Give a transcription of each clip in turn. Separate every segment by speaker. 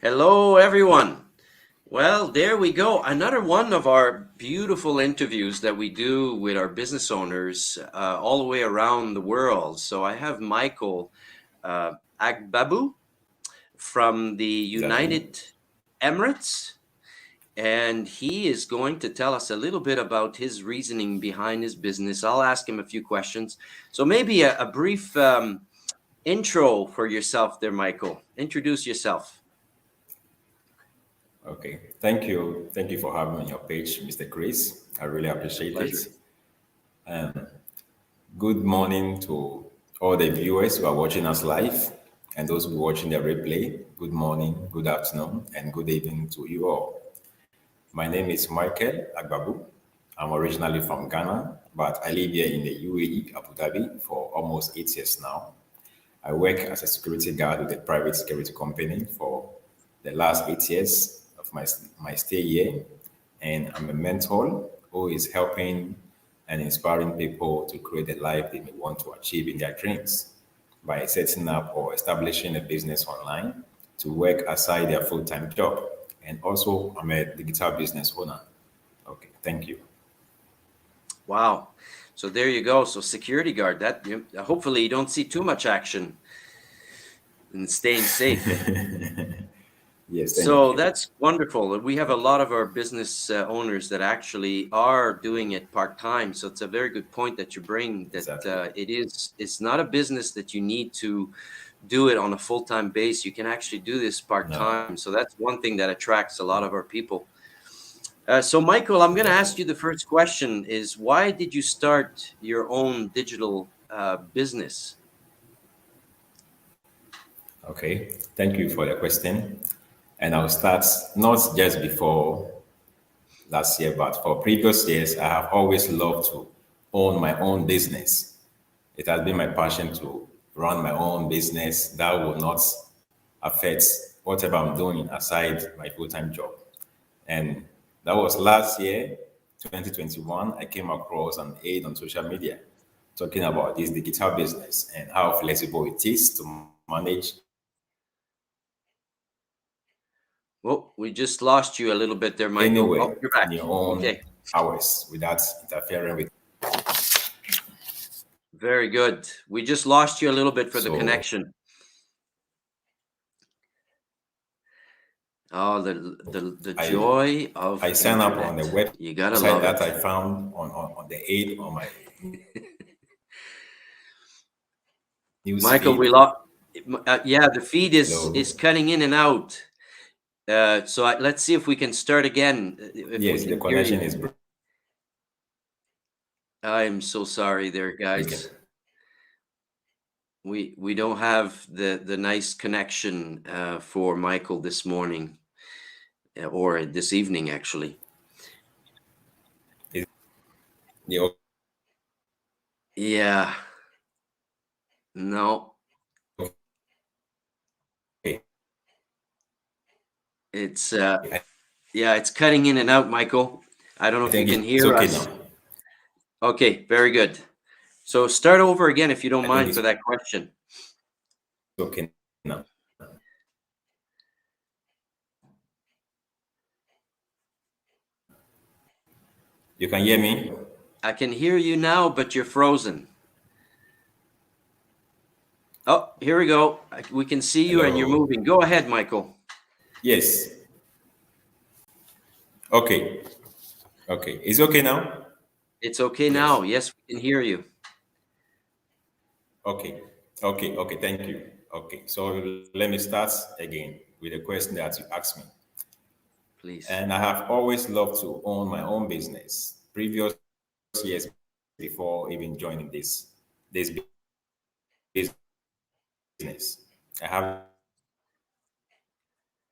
Speaker 1: Hello, everyone. Well, there we go. Another one of our beautiful interviews that we do with our business owners all the way around the world. So I have Michael Agbabu from the
Speaker 2: Exactly.
Speaker 1: United Emirates, and he is going to tell us a little bit about his reasoning behind his business. I'll ask him a few questions. So maybe a brief intro for yourself there, Michael. Introduce yourself,
Speaker 2: Okay. Thank you. Thank you for having me on your page, Mr. Chris. I really
Speaker 1: a
Speaker 2: appreciate it.
Speaker 1: pleasure.
Speaker 2: Good morning to all the viewers who are watching us live and those who are watching the replay. Good morning, good afternoon, and good evening to you all. My name is Michael Agbabu. I'm originally from Ghana, but I live here in the UAE, Abu Dhabi, for almost 8 years now. I work as a security guard with a private security company for the last 8 years of my stay here. And I'm a mentor who is helping and inspiring people to create the life they may want to achieve in their dreams by setting up or establishing a business online to work aside their full time job. And also, I'm a digital business owner. Okay, thank you.
Speaker 1: Wow. So there you go. So security guard, hopefully you don't see too much action and staying safe.
Speaker 2: Yes, thank
Speaker 1: So
Speaker 2: you.
Speaker 1: that's wonderful. We have a lot of our business owners that actually are doing it part time. So it's a very good point that you bring that
Speaker 2: Exactly.
Speaker 1: it's not a business that you need to do it on a full time base. You can actually do this part
Speaker 2: No,
Speaker 1: time. So that's one thing that attracts a lot of our people. So Michael, I'm going to
Speaker 2: exactly.
Speaker 1: ask you the first question is why did you start your own digital business?
Speaker 2: Okay, thank you for the question. And I'll start not just before last year, but for previous years, I have always loved to own my own business. It has been my passion to run my own business that will not affect whatever I'm doing aside my full time job. And that was last year, 2021. I came across an aid on social media talking about this digital business and how flexible it is to manage
Speaker 1: Well, we just lost you a little bit there, Michael. Oh,
Speaker 2: anywhere
Speaker 1: you're back.
Speaker 2: in your own
Speaker 1: Okay,
Speaker 2: hours without interfering with.
Speaker 1: very good. We just lost you a little bit for the
Speaker 2: So
Speaker 1: connection. Oh, the
Speaker 2: I
Speaker 1: joy of
Speaker 2: I sign up on the
Speaker 1: internet. You gotta
Speaker 2: website
Speaker 1: love
Speaker 2: that
Speaker 1: it.
Speaker 2: I found on the aid on my news
Speaker 1: Michael, we
Speaker 2: feed.
Speaker 1: lost. Yeah, the feed is
Speaker 2: Hello.
Speaker 1: cutting in and out. Let's see if we can start again. If we
Speaker 2: Yes, the
Speaker 1: can hear
Speaker 2: connection
Speaker 1: you.
Speaker 2: is
Speaker 1: I'm so sorry there,
Speaker 2: breaking.
Speaker 1: guys. We don't have the nice connection for Michael this morning or this evening actually.
Speaker 2: Is the
Speaker 1: Yeah, no,
Speaker 2: okay?
Speaker 1: it's
Speaker 2: I
Speaker 1: yeah, it's cutting in and out, Michael. I don't know if you
Speaker 2: think
Speaker 1: can
Speaker 2: it's
Speaker 1: hear
Speaker 2: okay now.
Speaker 1: us. Okay, very good. So start over again if you don't
Speaker 2: I think
Speaker 1: mind
Speaker 2: it's
Speaker 1: for that question.
Speaker 2: okay now. You can hear me?
Speaker 1: I can hear you now, but you're frozen. Oh, here we go. We can see you and you're
Speaker 2: Hello.
Speaker 1: moving. Go ahead, Michael.
Speaker 2: Yes. Okay. Okay. Is it okay now?
Speaker 1: It's okay
Speaker 2: Yes.
Speaker 1: now. Yes, we can hear you.
Speaker 2: Okay. Okay. Okay. Thank you. Okay. So let me start again with a question that you asked me.
Speaker 1: Please.
Speaker 2: And I have always loved to own my own business. Previous years before even joining this business, I have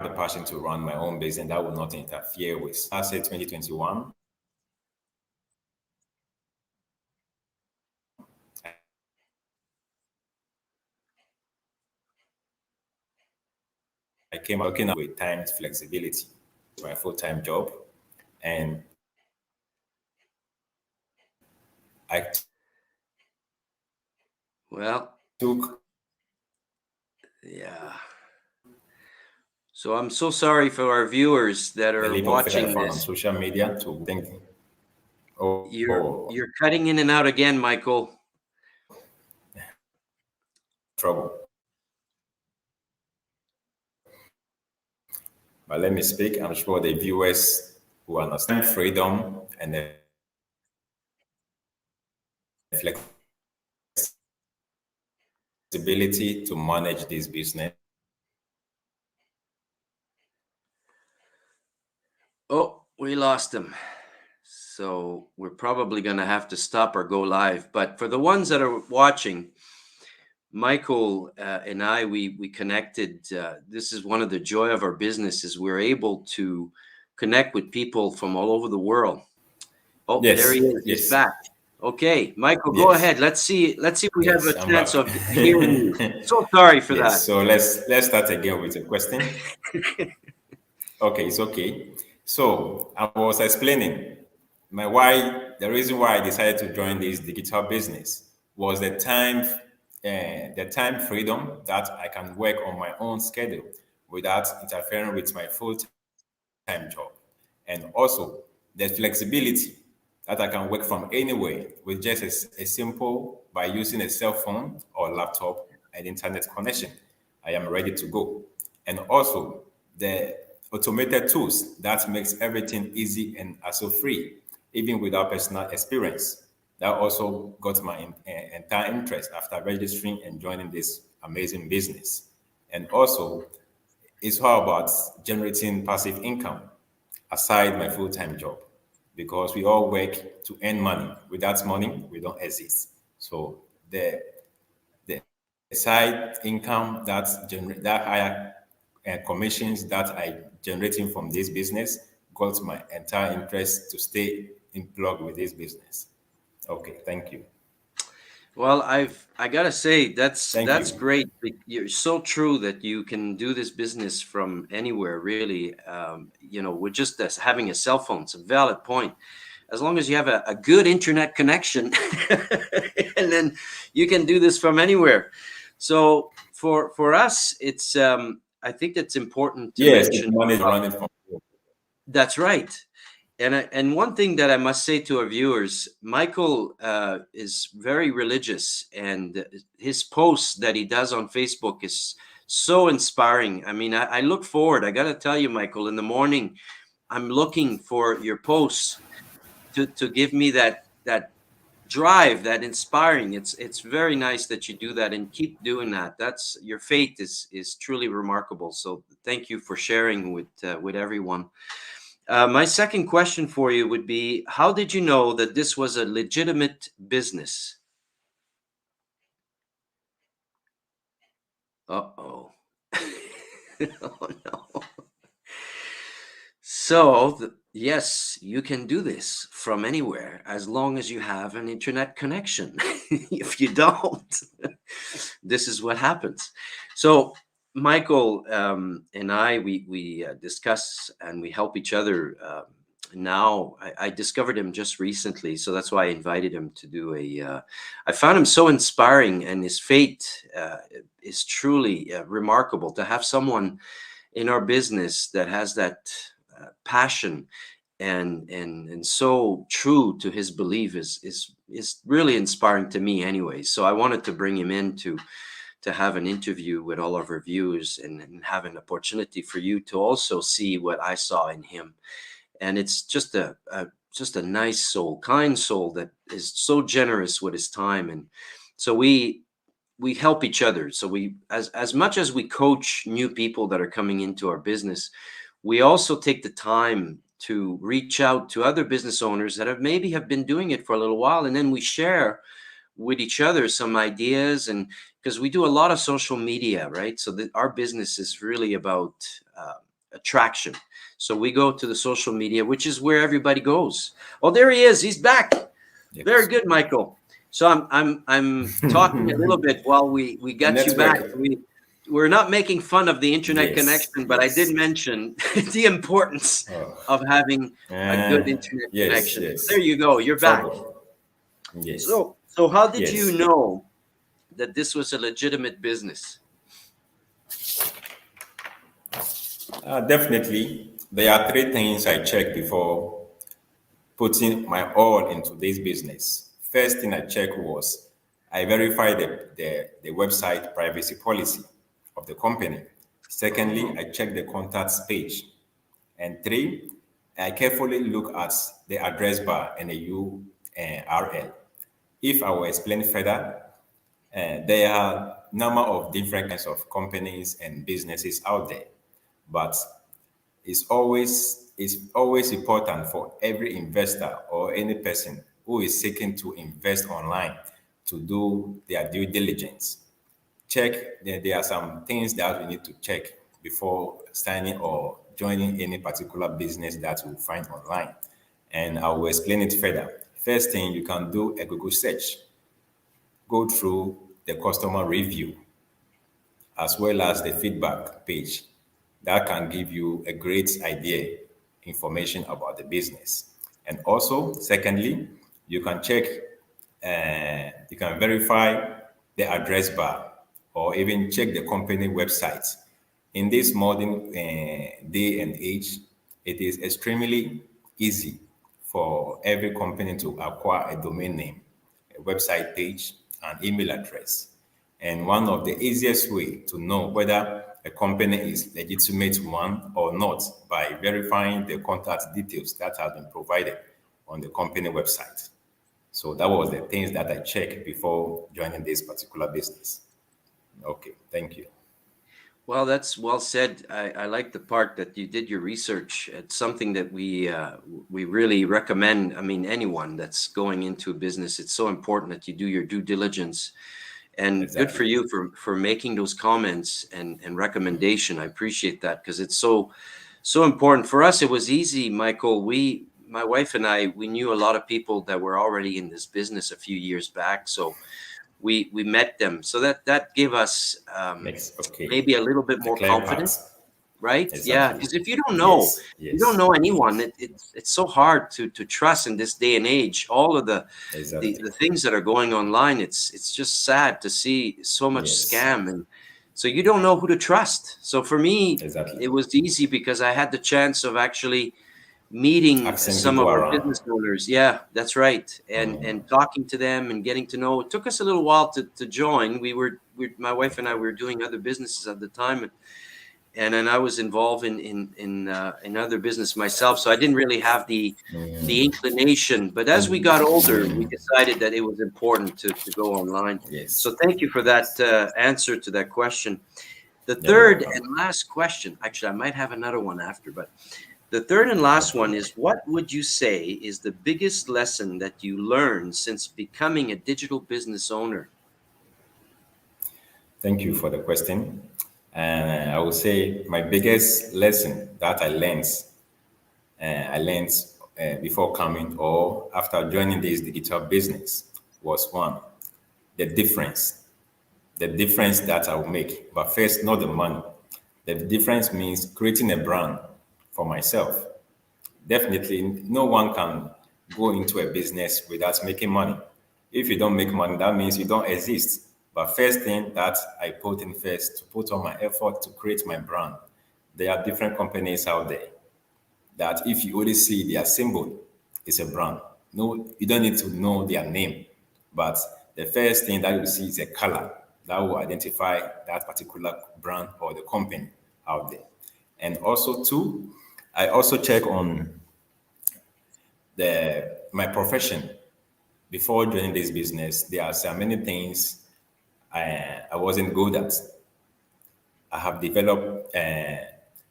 Speaker 2: the passion to run my own business that will not interfere with. I said 2021. I came working with time flexibility, my full time job, and I
Speaker 1: Well,
Speaker 2: took
Speaker 1: yeah. So I'm so sorry for our viewers that
Speaker 2: a
Speaker 1: are
Speaker 2: leap of
Speaker 1: watching
Speaker 2: faith on
Speaker 1: this.
Speaker 2: social media to think, oh,
Speaker 1: You're cutting in and out again, Michael.
Speaker 2: trouble. But let me speak. I'm sure the viewers who understand freedom and the flexibility to manage this business.
Speaker 1: Oh, we lost him. So we're probably going to have to stop or go live. But for the ones that are watching, Michael and I, we connected. This is one of the joy of our business is we're able to connect with people from all over the world. Oh, there he
Speaker 2: Yes,
Speaker 1: is. He's
Speaker 2: yes,
Speaker 1: back. Okay, Michael, go
Speaker 2: yes,
Speaker 1: ahead. Let's see. Let's see if we have a
Speaker 2: yes. I'm
Speaker 1: chance
Speaker 2: back.
Speaker 1: of hearing you. So sorry for
Speaker 2: Yes.
Speaker 1: that.
Speaker 2: So let's start again with a question. Okay, it's okay. So I was explaining my why the reason why I decided to join this digital business was the time freedom that I can work on my own schedule without interfering with my full-time job, and also the flexibility that I can work from anywhere with just a simple by using a cell phone or laptop and internet connection. I am ready to go. And also the automated tools that makes everything easy and also free, even without personal experience. That also got my entire interest after registering and joining this amazing business. And also, it's all about generating passive income aside my full-time job, because we all work to earn money. Without money, we don't exist. So the side income that generate that higher commissions that I generating from this business got my entire interest to stay in plug with this business. Okay, thank you.
Speaker 1: Well, I gotta say
Speaker 2: Thank
Speaker 1: that's
Speaker 2: you.
Speaker 1: great. You're so true that you can do this business from anywhere, really. With just this, having a cell phone, it's a valid point. As long as you have a good internet connection, and then you can do this from anywhere. So for us, it's I think it's important to
Speaker 2: Yes, the
Speaker 1: mention.
Speaker 2: money is running from you.
Speaker 1: That's right. And one thing that I must say to our viewers, Michael is very religious, and his posts that he does on Facebook is so inspiring. I mean, I look forward. I got to tell you, Michael, in the morning, I'm looking for your posts to give me that drive, that inspiring. It's very nice that you do that and keep doing that. That's your faith is truly remarkable. So thank you for sharing with everyone. My second question for you would be, how did you know that this was a legitimate business? Uh-oh. Oh no. So, yes, you can do this from anywhere as long as you have an internet connection. If you don't, this is what happens. So, Michael and I, we discuss and we help each other. Now, I discovered him just recently, so that's why I invited him to do a. I found him so inspiring, and his fate is truly remarkable. To have someone in our business that has that passion and so true to his belief is really inspiring to me anyway. So I wanted to bring him in to have an interview with all of our viewers and have an opportunity for you to also see what I saw in him. And it's just a nice soul, kind soul that is so generous with his time. And so we help each other. So we as much as we coach new people that are coming into our business, we also take the time to reach out to other business owners that have been doing it for a little while, and then we share with each other some ideas. And because we do a lot of social media, right? So that our business is really about uh, attraction. So we go to the social media, which is where everybody goes. Oh, there he is. He's back. Very
Speaker 2: Yes.
Speaker 1: good, Michael. So I'm talking a little bit while we
Speaker 2: The
Speaker 1: got you back.
Speaker 2: network.
Speaker 1: We're not making fun of the internet
Speaker 2: Yes,
Speaker 1: connection, but I did
Speaker 2: yes.
Speaker 1: mention the importance of
Speaker 2: Oh,
Speaker 1: having a good internet
Speaker 2: yes,
Speaker 1: connection. There
Speaker 2: yes.
Speaker 1: you go. You're back.
Speaker 2: Trouble. Yes,
Speaker 1: So how did you
Speaker 2: yes.
Speaker 1: know that this was a legitimate business?
Speaker 2: Definitely, there are three things I check before putting my all into this business. First thing I checked was I verified the website privacy policy of the company. Secondly,
Speaker 1: Oh,
Speaker 2: I checked the contacts page. And three, I carefully look at the address bar and the URL. If I will explain further, there are number of different kinds of companies and businesses out there, but it's always important for every investor or any person who is seeking to invest online to do their due diligence. There are some things that we need to check before signing or joining any particular business that we find online. And I will explain it further. First thing, you can do a Google search, go through the customer review as well as the feedback page. That can give you a great idea, information about the business. And also, secondly, you can check, you can verify the address bar or even check the company website. In this modern day and age, it is extremely easy for every company to acquire a domain name, a website page, an email address. And one of the easiest way to know whether a company is legitimate one or not by verifying the contact details that have been provided on the company website. So that was the things that I checked before joining this particular business. Okay, thank you.
Speaker 1: well, that's well said. I like the part that you did your research. It's something that we really recommend. I mean, anyone that's going into a business, it's so important that you do your due diligence. And good for
Speaker 2: Exactly.
Speaker 1: you for making those comments and recommendation. I appreciate that because it's so important for us. It was easy, Michael. My wife and I, we knew a lot of people that were already in this business a few years back, so we met them. So that gave us
Speaker 2: Next, okay.
Speaker 1: maybe a little bit
Speaker 2: A
Speaker 1: more
Speaker 2: clear
Speaker 1: confidence,
Speaker 2: path.
Speaker 1: right? Yeah,
Speaker 2: Exactly.
Speaker 1: because if you don't know,
Speaker 2: Yes,
Speaker 1: you don't
Speaker 2: yes,
Speaker 1: know anyone.
Speaker 2: yes.
Speaker 1: It's so hard to trust in this day and age. All of
Speaker 2: Exactly.
Speaker 1: the things that are going online, it's just sad to see so much
Speaker 2: Yes,
Speaker 1: scam, and so you don't know who to trust. So for me,
Speaker 2: exactly.
Speaker 1: it was easy because I had the chance of actually meeting
Speaker 2: Asking
Speaker 1: some
Speaker 2: people
Speaker 1: of our
Speaker 2: around.
Speaker 1: business owners. Yeah, that's right. And talking to them and getting to know. It took us a little while to join. My wife and I, we
Speaker 2: Okay.
Speaker 1: were doing other businesses at the time, and then I was involved in other business myself, so I didn't really have the inclination. But as we got older, we decided that it was important to go online. So
Speaker 2: Yes,
Speaker 1: thank you for that
Speaker 2: yes.
Speaker 1: answer to that question. The
Speaker 2: You're
Speaker 1: third
Speaker 2: welcome.
Speaker 1: and last question, actually, I might have another one after, but the third and last
Speaker 2: Okay.
Speaker 1: one is: what would you say is the biggest lesson that you learned since becoming a digital business owner?
Speaker 2: Thank you for the question. And I would say my biggest lesson that I learned before coming or after joining this digital business was one, the difference, the difference that I will make. But first, not the money. The difference means creating a brand for myself. Definitely, no one can go into a business without making money. If you don't make money, that means you don't exist. But first thing that I put in first to put all my effort to create my brand. There are different companies out there that if you only see their symbol, it's a brand. No, you don't need to know their name. But the first thing that you see is a color that will identify that particular brand or the company out there. And also, two, I also check on my profession before joining this business. There are so many things I wasn't good at. I have developed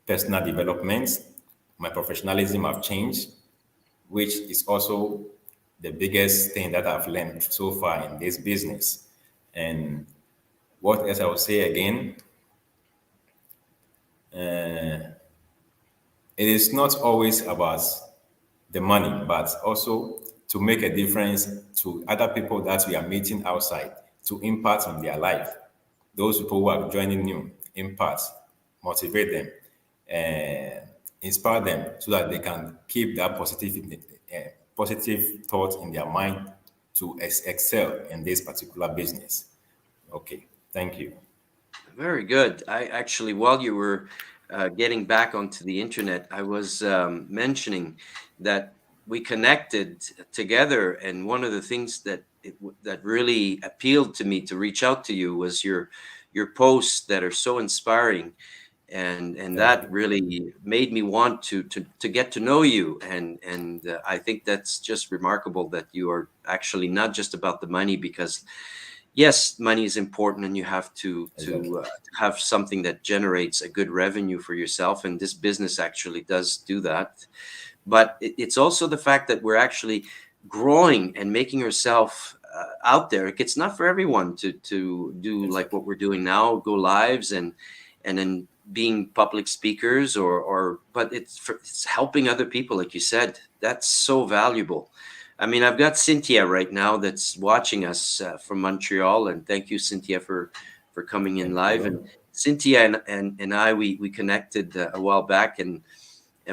Speaker 2: personal development. My professionalism have changed, which is also the biggest thing that I've learned so far in this business. And what else I will say again, it is not always about the money, but also to make a difference to other people that we are meeting outside, to impact on their life. Those people who are joining new, impact, motivate them, and inspire them so that they can keep that positive thought in their mind to excel in this particular business. Okay, thank you.
Speaker 1: Very good. I actually, while you were getting back onto the internet, I was mentioning that we connected together, and one of the things that really appealed to me to reach out to you was your posts that are so inspiring, and
Speaker 2: Thank
Speaker 1: that
Speaker 2: you.
Speaker 1: really made me want to get to know you, and I think that's just remarkable that you are actually not just about the money, because yes, money is important, and you have
Speaker 2: Exactly.
Speaker 1: to have something that generates a good revenue for yourself, and this business actually does do that. But it's also the fact that we're actually growing and making ourselves out there. It's not for everyone to do like
Speaker 2: Exactly.
Speaker 1: what we're doing now, go lives and then being public speakers, or but it's helping other people, like you said. That's so valuable. I mean, I've got Cynthia right now that's watching us from Montreal, and thank you, Cynthia, for coming in
Speaker 2: Thank
Speaker 1: live. And
Speaker 2: you.
Speaker 1: Cynthia and I, we connected a while back, and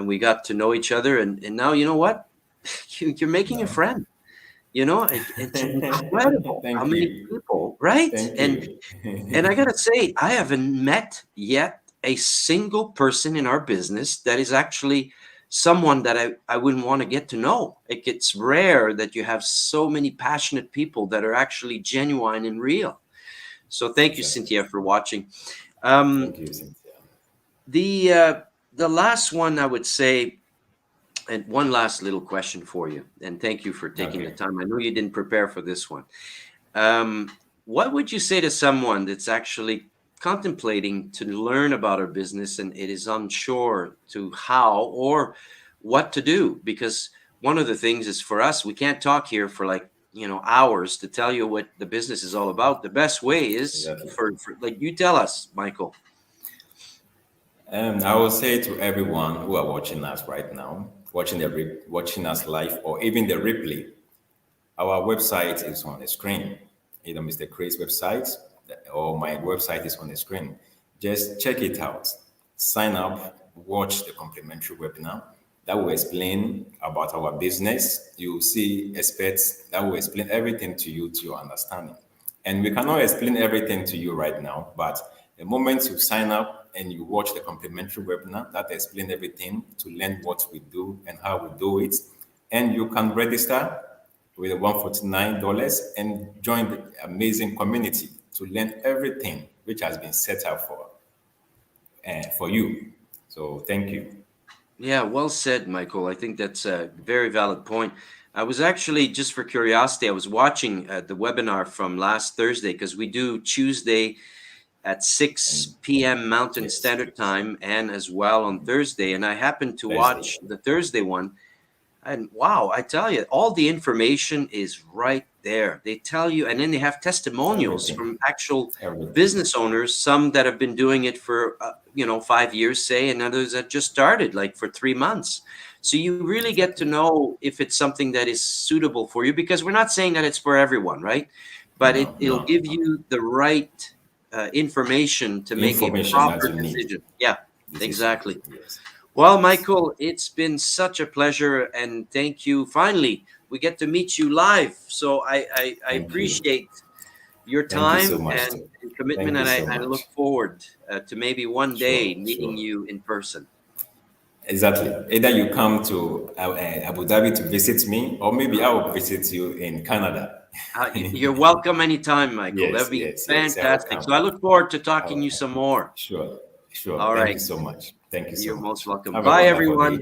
Speaker 1: we got to know each other, and now you know what, you're making a
Speaker 2: No.
Speaker 1: friend. It's incredible how
Speaker 2: Thank
Speaker 1: many
Speaker 2: you.
Speaker 1: people, right?
Speaker 2: Thank
Speaker 1: And I
Speaker 2: you.
Speaker 1: gotta say, I haven't met yet a single person in our business that is actually someone that I wouldn't want to get to know. It's rare that you have so many passionate people that are actually genuine and real. So thank you,
Speaker 2: Exactly.
Speaker 1: Cynthia, for watching. Um,
Speaker 2: Thank you, Cynthia.
Speaker 1: the uh, the last one I would say, and one last little question for you, and thank you for taking the
Speaker 2: Okay.
Speaker 1: time. I know you didn't prepare for this one. Um, what would you say to someone that's actually contemplating to learn about our business and it is unsure to how or what to do? Because one of the things is, for us, we can't talk here for like, hours to tell you what the business is all about. The best way is
Speaker 2: Exactly.
Speaker 1: for like you tell us, Michael.
Speaker 2: I will say to everyone who are watching us right now, watching us live, or even the replay, our website is on the screen. Either Mr. Chris' website or my website is on the screen. Just check it out. Sign up, watch the complimentary webinar that will explain about our business. You will see experts that will explain everything to you to your understanding. And we cannot explain everything to you right now, but the moment you sign up and you watch the complimentary webinar that explain everything to learn what we do and how we do it, and you can register with $149 and join the amazing community to learn everything which has been set up for you. So thank you.
Speaker 1: Yeah, well said, Michael. I think that's a very valid point. I was actually, just for curiosity, I was watching the webinar from last Thursday, because we do Tuesday at
Speaker 2: And
Speaker 1: 6 p.m. Mountain
Speaker 2: yes,
Speaker 1: Standard Time, and as well on Thursday. And I happened to
Speaker 2: Thursday,
Speaker 1: watch the Thursday one. And wow, I tell you, all the information is right there. They tell you, and then they have testimonials
Speaker 2: everything,
Speaker 1: from actual
Speaker 2: everything.
Speaker 1: business owners, some that have been doing it for, 5 years, say, and others that just started like for 3 months. So you really get to
Speaker 2: Exactly.
Speaker 1: know if it's something that is suitable for you, because we're not saying that it's for everyone, right? But
Speaker 2: No,
Speaker 1: it'll
Speaker 2: no,
Speaker 1: give
Speaker 2: no.
Speaker 1: you the right information to make a
Speaker 2: Information that
Speaker 1: proper
Speaker 2: you need.
Speaker 1: decision. Yeah,
Speaker 2: Decision.
Speaker 1: exactly.
Speaker 2: Yes.
Speaker 1: Well,
Speaker 2: Yes.
Speaker 1: Michael, it's been such a pleasure, and thank you. Finally, we get to meet you live. So I
Speaker 2: Thank you.
Speaker 1: appreciate your
Speaker 2: Thank you so
Speaker 1: time
Speaker 2: much,
Speaker 1: and,
Speaker 2: too.
Speaker 1: and commitment,
Speaker 2: Thank you
Speaker 1: and I,
Speaker 2: so
Speaker 1: I look
Speaker 2: much.
Speaker 1: forward to maybe one day
Speaker 2: Sure,
Speaker 1: meeting
Speaker 2: sure.
Speaker 1: you in person.
Speaker 2: Exactly. Either you come to Abu Dhabi to visit me, or maybe I will visit you in Canada.
Speaker 1: You're welcome anytime, Michael. That'd
Speaker 2: Yes,
Speaker 1: be
Speaker 2: yes, yes. I will
Speaker 1: fantastic.
Speaker 2: come.
Speaker 1: So I look forward to
Speaker 2: I
Speaker 1: talking
Speaker 2: will
Speaker 1: to you
Speaker 2: come.
Speaker 1: some more.
Speaker 2: Sure, sure.
Speaker 1: All
Speaker 2: Thank you
Speaker 1: right.
Speaker 2: so much. Thank you so
Speaker 1: You're most
Speaker 2: much.
Speaker 1: welcome.
Speaker 2: Have a
Speaker 1: Bye,
Speaker 2: wonderful day.
Speaker 1: everyone.